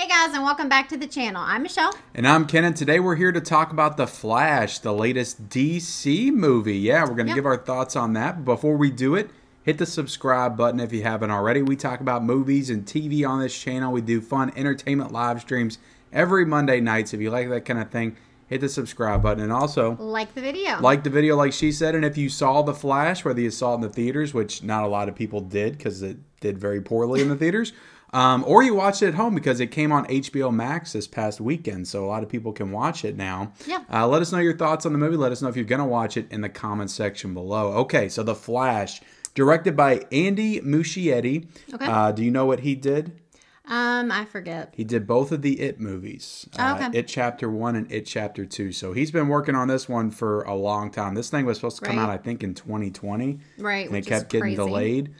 Hey guys, and welcome back to the channel. I'm Michelle. And I'm Keaton. Today we're here to talk about The Flash, the latest DC movie. Yeah, we're going to give our thoughts on that. But before we do it, hit the subscribe button if you haven't already. We talk about movies and TV on this channel. We do fun entertainment live streams every Monday night. So if you like that kind of thing, hit the subscribe button. And also, like the video. Like the video like she said. And if you saw The Flash, whether you saw it in the theaters, which not a lot of people did because it did very poorly in the theaters, or you watched it at home because it came on HBO Max this past weekend, so a lot of people can watch it now. Yeah. Let us know your thoughts on the movie. Let us know if you're going to watch it in the comments section below. Okay, so The Flash, directed by Andy Muschietti. Okay. Do you know what he did? I forget. He did both of the It movies. Okay. It Chapter 1 and It Chapter 2. So he's been working on this one for a long time. This thing was supposed to come out, I think, in 2020. Right, and it kept getting delayed.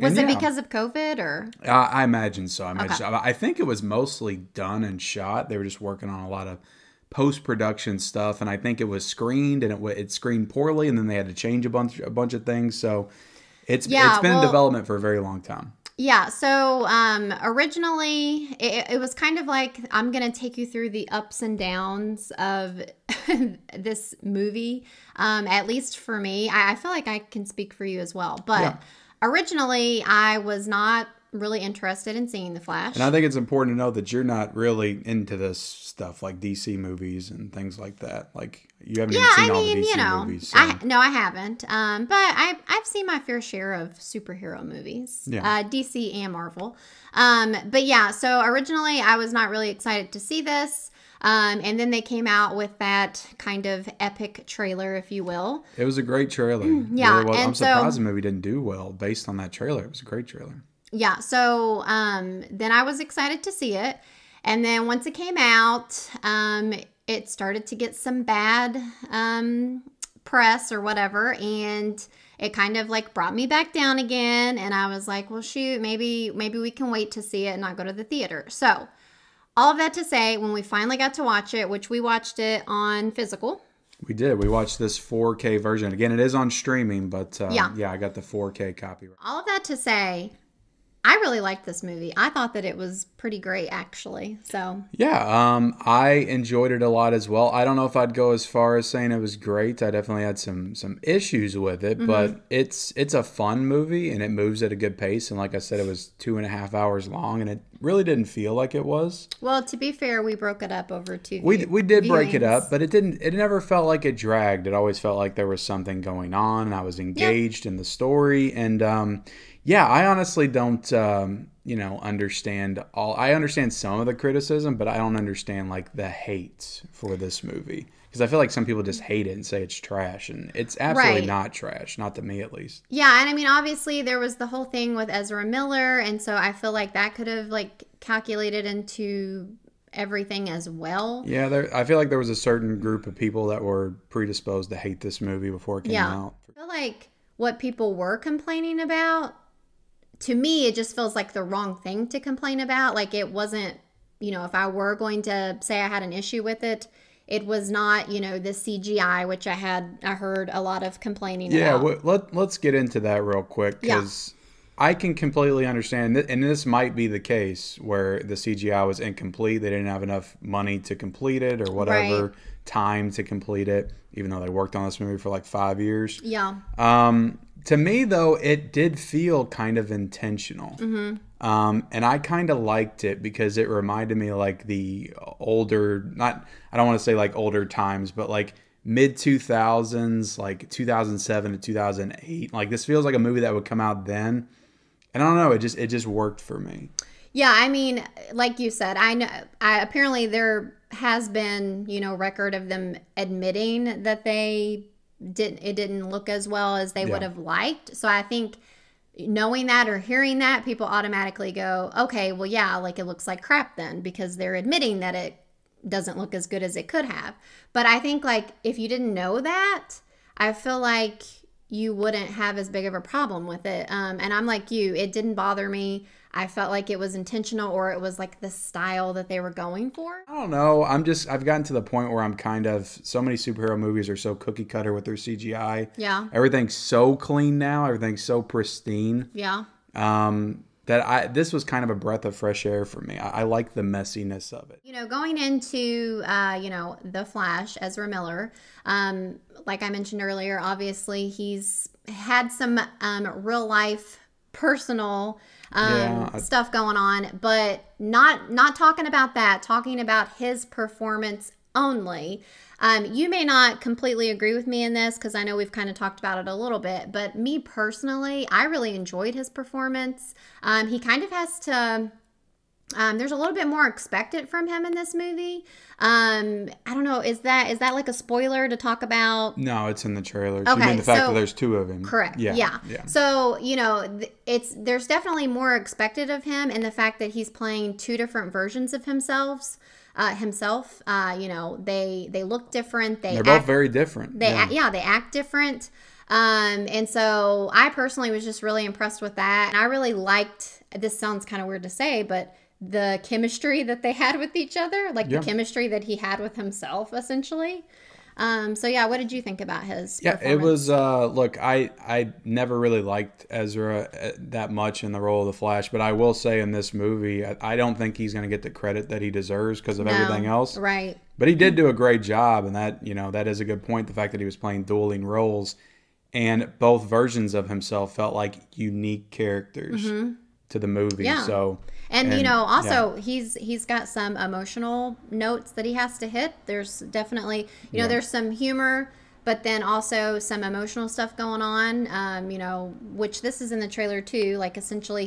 Was it because of COVID or? I imagine so. I think it was mostly done and shot. They were just working on a lot of post-production stuff, and I think it was screened, and it screened poorly, and then they had to change a bunch of things. So it's been in development for a very long time. Yeah. So originally, it was kind of like, I'm going to take you through the ups and downs of this movie. At least for me, I feel like I can speak for you as well, but. Yeah. Originally, I was not really interested in seeing The Flash. And I think it's important to know that you're not really into this stuff like DC movies and things like that. Like, you haven't even seen all the DC movies. So. I haven't. But I've seen my fair share of superhero movies. Yeah. DC and Marvel. But yeah, so originally I was not really excited to see this. And then they came out with that kind of epic trailer, if you will. It was a great trailer. Yeah. Really I'm surprised the movie didn't do well based on that trailer. It was a great trailer. Yeah. So then I was excited to see it. And then once it came out, it started to get some bad press or whatever. And it kind of like brought me back down again. And I was like, well, shoot, maybe we can wait to see it and not go to the theater. So all of that to say, when we finally got to watch it, which we watched it on physical. We did. We watched this 4K version. Again, it is on streaming, but yeah, I got the 4K copy. All of that to say, I really liked this movie. I thought that it was pretty great, actually. So yeah, I enjoyed it a lot as well. I don't know if I'd go as far as saying it was great. I definitely had some issues with it, but it's a fun movie and it moves at a good pace. And like I said, it was 2.5 hours long, and it really didn't feel like it was. Well, to be fair, we broke it up over two. We did break it up, but it didn't. It never felt like it dragged. It always felt like there was something going on, and I was engaged in the story. And yeah, I honestly don't, understand all. I understand some of the criticism, but I don't understand like the hate for this movie, because I feel like some people just hate it and say it's trash, and it's absolutely not trash, not to me at least. Yeah, and I mean, obviously there was the whole thing with Ezra Miller, and so I feel like that could have like calculated into everything as well. Yeah, I feel like there was a certain group of people that were predisposed to hate this movie before it came out. I feel like what people were complaining about, to me, it just feels like the wrong thing to complain about. Like, it wasn't, if I were going to say I had an issue with it, it was not, the CGI, which I heard a lot of complaining about. Yeah, let's get into that real quick, because I can completely understand, and this might be the case where the CGI was incomplete. They didn't have enough money to complete it or whatever, time to complete it, even though they worked on this movie for like 5 years. Yeah. To me, though, it did feel kind of intentional. And I kind of liked it because it reminded me like the older, I don't want to say like older times, but like mid-2000s, like 2007 to 2008. Like, this feels like a movie that would come out then. And I don't know, it just worked for me. Yeah, I mean, like you said, I know apparently there has been, record of them admitting that it didn't look as well as they would have liked. So I think knowing that or hearing that, people automatically go, okay, well, yeah, like it looks like crap then, because they're admitting that it doesn't look as good as it could have. But I think like if you didn't know that, I feel like you wouldn't have as big of a problem with it. And I'm like you, it didn't bother me. I felt like it was intentional, or it was like the style that they were going for. I don't know. I've gotten to the point where I'm kind of, so many superhero movies are so cookie cutter with their CGI. Yeah. Everything's so clean now. Everything's so pristine. Yeah. this was kind of a breath of fresh air for me. I like the messiness of it. You know, going into, The Flash, Ezra Miller, like I mentioned earlier, obviously he's had some real life personal stuff going on, but not talking about that, talking about his performance only. You may not completely agree with me in this because I know we've kind of talked about it a little bit, but me personally, I really enjoyed his performance. He kind of has to, there's a little bit more expected from him in this movie. I don't know, is that like a spoiler to talk about? No, it's in the trailer. Okay, you mean the fact that there's 2 of him. Correct. Yeah. So, there's definitely more expected of him, and the fact that he's playing 2 different versions of himself. They look different. They're both very different. They act different. And so I personally was just really impressed with that. And I really liked, this sounds kind of weird to say, but the chemistry that they had with each other, like the chemistry that he had with himself, essentially. What did you think about his performance? It was, look, I never really liked Ezra that much in the role of the Flash, but I will say in this movie, I don't think he's going to get the credit that he deserves because of everything else. Right. But he did do a great job, and that is a good point, the fact that he was playing dueling roles, and both versions of himself felt like unique characters to the movie. Yeah. So... And he's got some emotional notes that he has to hit. There's definitely, there's some humor, but then also some emotional stuff going on, which this is in the trailer too. Like essentially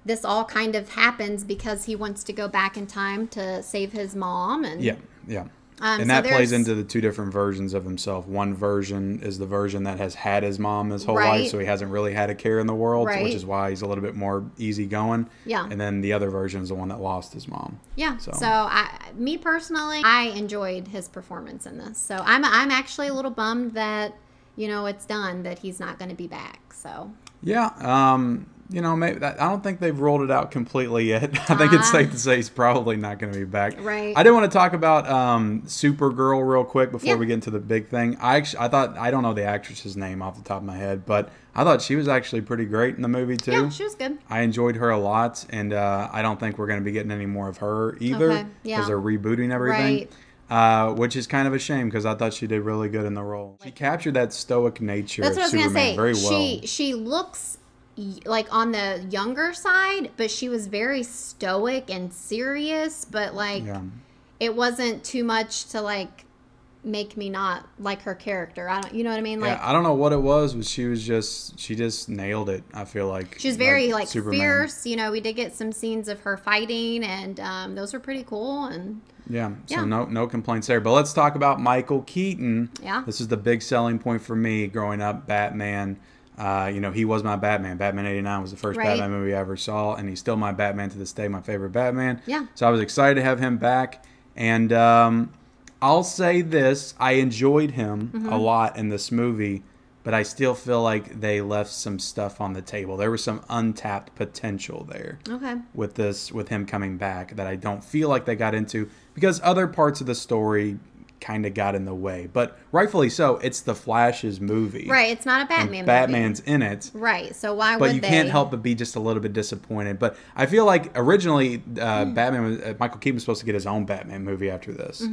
this all kind of happens because he wants to go back in time to save his mom. And and that plays into the 2 different versions of himself. One version is the version that has had his mom his whole life, so he hasn't really had a care in the world, which is why he's a little bit more easygoing. Yeah. And then the other version is the one that lost his mom. Yeah. So me personally, I enjoyed his performance in this. So I'm actually a little bummed that, it's done, that he's not going to be back. So. Yeah. Maybe I don't think they've rolled it out completely yet. I think it's safe to say he's probably not going to be back. Right. I did want to talk about Supergirl real quick before we get into the big thing. I thought, I don't know the actress's name off the top of my head, but I thought she was actually pretty great in the movie too. Yeah, she was good. I enjoyed her a lot, and I don't think we're going to be getting any more of her either because they're rebooting everything. Right. Which is kind of a shame because I thought she did really good in the role. She captured that stoic nature of Superman very well. She looks like on the younger side, but she was very stoic and serious, but it wasn't too much to make me not like her character. You know what I mean? I don't know what it was, but she just nailed it. I feel like she's very fierce. We did get some scenes of her fighting, and those were pretty cool. And so no complaints there. But let's talk about Michael Keaton. Yeah, this is the big selling point for me growing up. Batman. He was my Batman. Batman '89 was the first Batman movie I ever saw, and he's still my Batman to this day, my favorite Batman. Yeah. So I was excited to have him back, and I'll say this: I enjoyed him a lot in this movie, but I still feel like they left some stuff on the table. There was some untapped potential there. Okay. With him coming back that I don't feel like they got into because other parts of the story kind of got in the way, but rightfully so. It's the Flash's movie, right? It's not a Batman movie. Batman's in it, right? So why would they? But you can't help but be just a little bit disappointed. But I feel like originally Batman was Michael Keaton was supposed to get his own Batman movie after this,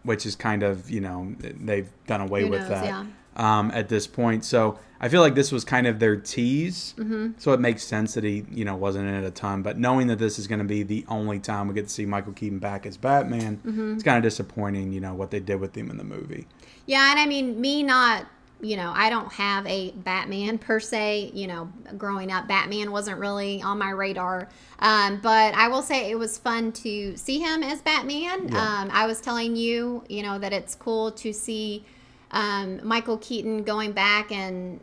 which is kind of they've done away with that at this point. So I feel like this was kind of their tease. So it makes sense that he wasn't in it a ton. But knowing that this is going to be the only time we get to see Michael Keaton back as Batman, it's kind of disappointing. What they did with him in the movie. Yeah, and I mean, me not. I don't have a Batman per se. Growing up, Batman wasn't really on my radar. But I will say it was fun to see him as Batman. Yeah. I was telling you, that it's cool to see Michael Keaton going back and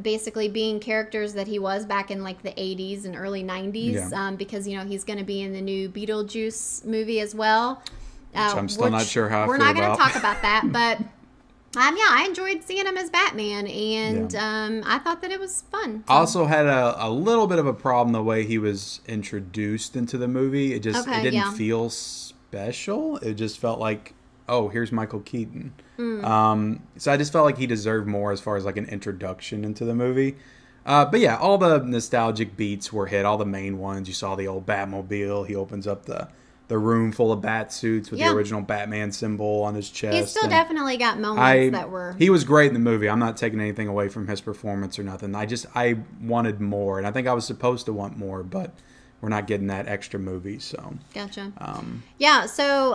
basically being characters that he was back in the 80s and early 90s because he's going to be in the new Beetlejuice movie as well. Which I'm still not sure how I feel about. We're not going to talk about that, but I enjoyed seeing him as Batman, and I thought that it was fun. I also had a little bit of a problem the way he was introduced into the movie. It didn't feel special. It just felt like, oh, here's Michael Keaton. So I just felt like he deserved more as far as an introduction into the movie. But yeah, all the nostalgic beats were hit, all the main ones. You saw the old Batmobile. He opens up the room full of bat suits with the original Batman symbol on his chest. He's still definitely got moments that were... He was great in the movie. I'm not taking anything away from his performance or nothing. I wanted more, and I think I was supposed to want more, but we're not getting that extra movie, so... Gotcha. Yeah, so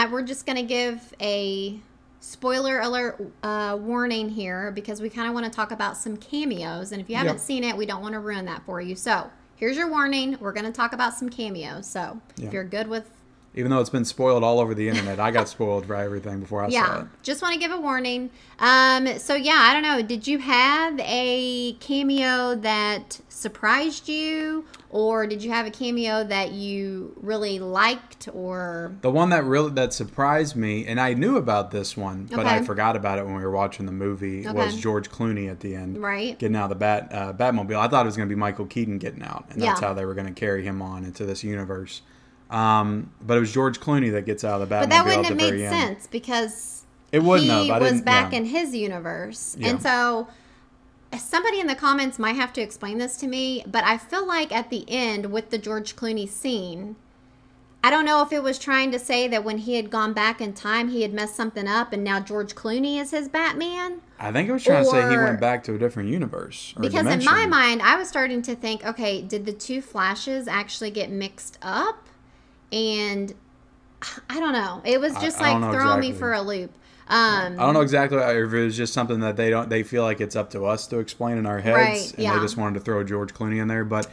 we're just going to give a spoiler alert warning here, because we kind of want to talk about some cameos, and if you haven't seen it, we don't want to ruin that for you. So... here's your warning. We're going to talk about some cameos. So if you're good with... even though it's been spoiled all over the internet, I got spoiled for everything before I saw it. Just want to give a warning. So yeah, I don't know. Did you have a cameo that surprised you? Or did you have a cameo that you really liked? Or the one that surprised me, and I knew about this one, but I forgot about it when we were watching the movie, was George Clooney at the end. Right. Getting out of the Batmobile. I thought it was going to be Michael Keaton getting out, and that's how they were going to carry him on into this universe. But it was George Clooney that gets out of the Batmobile. But that wouldn't have made sense, because he was back in his universe. And so somebody in the comments might have to explain this to me, but I feel like at the end with the George Clooney scene, I don't know if it was trying to say that when he had gone back in time, he had messed something up and now George Clooney is his Batman. I think it was trying to say he went back to a different universe. Or because dimension. In my mind, I was starting to think, okay, did the two Flashes actually get mixed up? And I don't know. It was just like throwing me for a loop. I don't know exactly if it was just something that they feel like it's up to us to explain in our heads, and they just wanted to throw George Clooney in there. But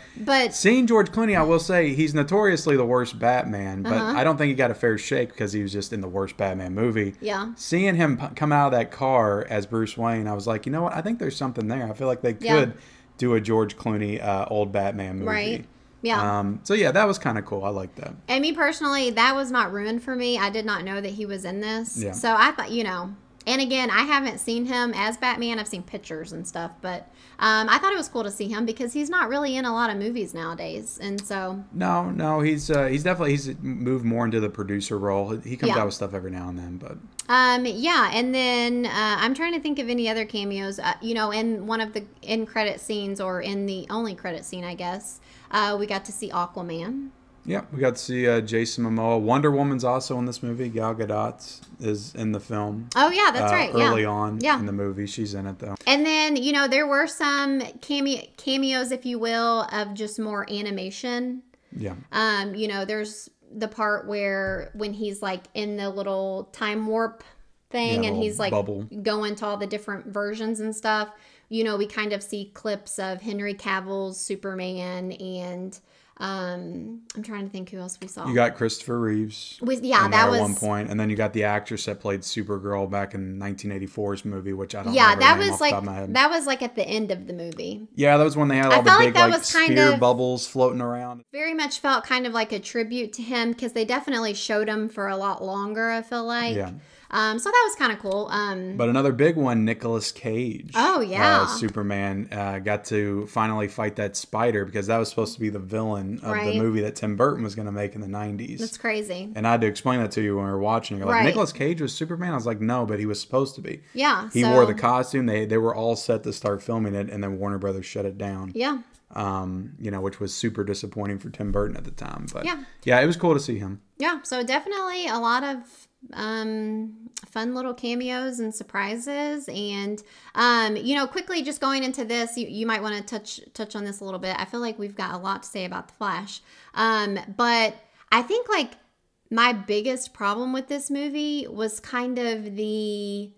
seeing George Clooney, I will say he's notoriously the worst Batman, but I don't think he got a fair shake because he was just in the worst Batman movie. Yeah. Seeing him come out of that car as Bruce Wayne, I was like, you know what? I think there's something there. I feel like they could do a George Clooney old Batman movie. Right. Yeah. So yeah, that was kind of cool. I like that. And me personally, that was not ruined for me. I did not know that he was in this. Yeah. So I thought, and again, I haven't seen him as Batman. I've seen pictures and stuff, but I thought it was cool to see him because he's not really in a lot of movies nowadays. And so no, he's moved more into the producer role. He comes out with stuff every now and then, but and then I'm trying to think of any other cameos. In one of the end credit scenes, or in the only credit scene, I guess. We got to see Aquaman. Yeah, we got to see Jason Momoa. Wonder Woman's also in this movie. Gal Gadot is in the film. Oh, yeah, that's right. Early on in the movie. She's in it, though. And then, there were some cameos, if you will, of just more animation. Yeah. There's the part where when he's, like, in the little time warp thing and he's, like, going to all the different versions and stuff. We kind of see clips of Henry Cavill's Superman, and I'm trying to think who else we saw. You got Christopher Reeves. That was at one point, and then you got the actress that played Supergirl back in 1984's movie, which I don't remember that the name was off the top of my head. That was like at the end of the movie. Yeah, that was when they had all the big sphere bubbles floating around. Very much felt kind of like a tribute to him because they definitely showed him for a lot longer. I feel like. Yeah. So that was kind of cool. But another big one, Nicolas Cage. Oh, yeah. Superman got to finally fight that spider because that was supposed to be the villain of the movie that Tim Burton was going to make in the 90s. That's crazy. And I had to explain that to you when we were watching. You're like, Nicolas Cage was Superman? I was like, no, but he was supposed to be. Yeah. He wore the costume. They were all set to start filming it, and then Warner Brothers shut it down. Yeah. Which was super disappointing for Tim Burton at the time. But yeah, it was cool to see him. Yeah, so definitely a lot of fun little cameos and surprises, and quickly just going into this, you might want to touch on this a little bit. I feel like we've got a lot to say about the Flash, but I think like my biggest problem with this movie was kind of the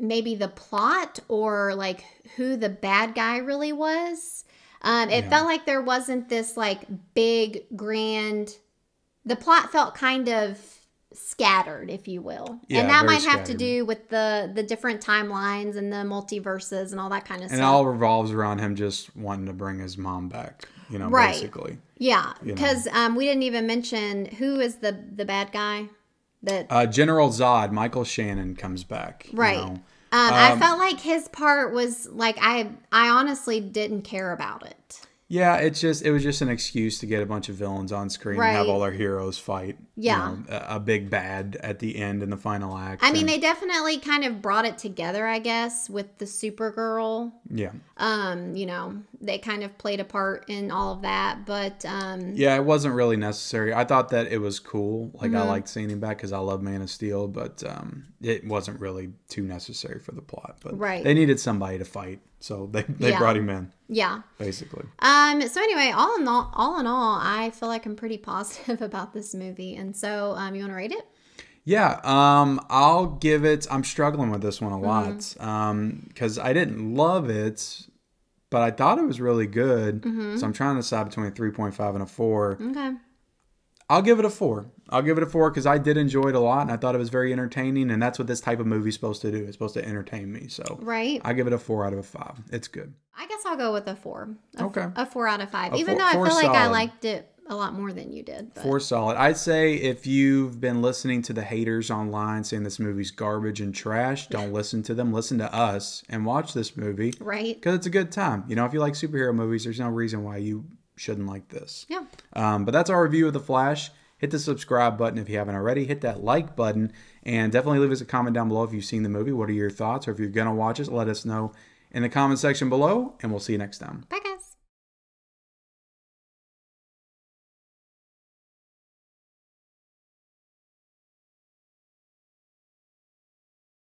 maybe the plot, or like who the bad guy really was. It felt like there wasn't this like big grand. The plot felt kind of scattered, if you will. Yeah, and that might have to do with the different timelines and the multiverses and all that kind of stuff. And it all revolves around him just wanting to bring his mom back, basically. Yeah, because we didn't even mention who is the bad guy. General Zod, Michael Shannon, comes back. Right. I felt like his part was like, I honestly didn't care about it. Yeah, it was just an excuse to get a bunch of villains on screen and have all our heroes fight. Yeah. A big bad at the end in the final act. I mean, they definitely kind of brought it together, I guess, with the Supergirl. Yeah. They kind of played a part in all of that, but yeah, it wasn't really necessary. I thought that it was cool. Like I liked seeing him back because I love Man of Steel, but it wasn't really too necessary for the plot. But they needed somebody to fight, so they brought him in. Yeah. Basically. So anyway, all in all, I feel like I'm pretty positive about this movie, and so you want to rate it? Yeah, I'll give it. I'm struggling with this one a lot because I didn't love it, but I thought it was really good. So I'm trying to decide between a 3.5 and a 4. Okay. I'll give it a 4. I'll give it a 4 because I did enjoy it a lot, and I thought it was very entertaining, and that's what this type of movie is supposed to do. It's supposed to entertain me. So I give it a 4 out of a 5. It's good. I guess I'll go with a 4. Okay. A 4 out of 5. Even though I feel like I liked it a lot more than you did. But. 4 solid. I'd say if you've been listening to the haters online saying this movie's garbage and trash, don't listen to them. Listen to us and watch this movie. Right. Because it's a good time. If you like superhero movies, there's no reason why you shouldn't like this. Yeah. But that's our review of The Flash. Hit the subscribe button if you haven't already. Hit that like button. And definitely leave us a comment down below if you've seen the movie. What are your thoughts? Or if you're going to watch it, let us know in the comment section below. And we'll see you next time. Bye, guys.